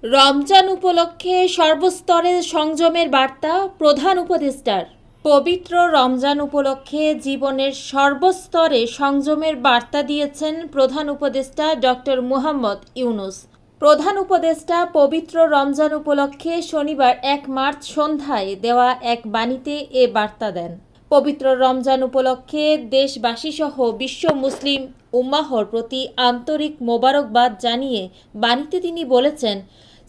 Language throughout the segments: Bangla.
রমজান উপলক্ষে সর্বস্তরে সংযমের বার্তা প্রধান উপদেষ্টার। পবিত্র রমজান উপলক্ষে জীবনের সর্বস্তরে সংযমের বার্তা দিয়েছেন প্রধান উপদেষ্টা ডক্টর মুহাম্মদ ইউনূস। প্রধান উপদেষ্টা পবিত্র রমজান উপলক্ষে শনিবার ১ মার্চ সন্ধ্যায় দেওয়া এক বাণীতে এ বার্তা দেন। পবিত্র রমজান উপলক্ষে দেশবাসীসহ বিশ্ব মুসলিম উম্মাহর প্রতি আন্তরিক মোবারকবাদ জানিয়ে বাণীতে তিনি বলেছেন,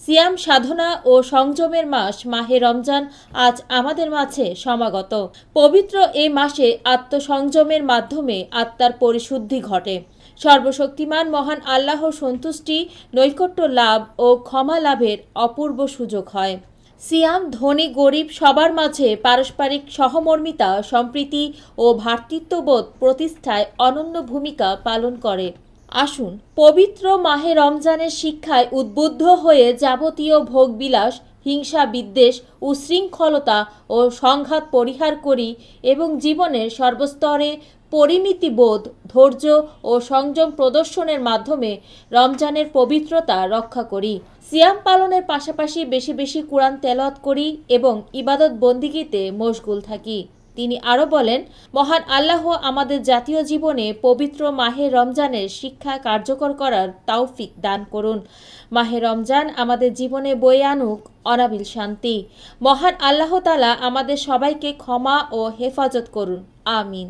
সিয়াম সাধনা ও সংযমের মাস মাহে রমজান আজ আমাদের মাঝে সমাগত। পবিত্র এই মাসে আত্মসংযমের মাধ্যমে আত্মার পরিশুদ্ধি ঘটে। সর্বশক্তিমান মহান আল্লাহর সন্তুষ্টি, নৈকট্য লাভ ও ক্ষমা লাভের অপূর্ব সুযোগ হয়। সিয়াম ধনী গরিব সবার মাঝে পারস্পরিক সহমর্মিতা, সম্প্রীতি ও ভ্রাতৃত্ববোধ প্রতিষ্ঠায় অনন্য ভূমিকা পালন করে। আসুন পবিত্র মাহে রমজানের শিক্ষায় উদ্বুদ্ধ হয়ে যাবতীয় ভোগবিলাস, হিংসা, বিদ্বেষ, উচ্ছৃঙ্খলতা ও সংঘাত পরিহার করি এবং জীবনের সর্বস্তরে পরিমিতিবোধ, ধৈর্য ও সংযম প্রদর্শনের মাধ্যমে রমজানের পবিত্রতা রক্ষা করি। সিয়াম পালনের পাশাপাশি বেশি বেশি কুরআন তেলাওয়াত করি এবং ইবাদত বন্দিগিতে মশগুল থাকি। তিনি আরও বলেন, মহান আল্লাহ আমাদের জাতীয় জীবনে পবিত্র মাহে রমজানের শিক্ষা কার্যকর করার তৌফিক দান করুন। মাহে রমজান আমাদের জীবনে বয়ে আনুক অনাবিল শান্তি। মহান আল্লাহ তাআলা আমাদের সবাইকে ক্ষমা ও হেফাজত করুন। আমিন।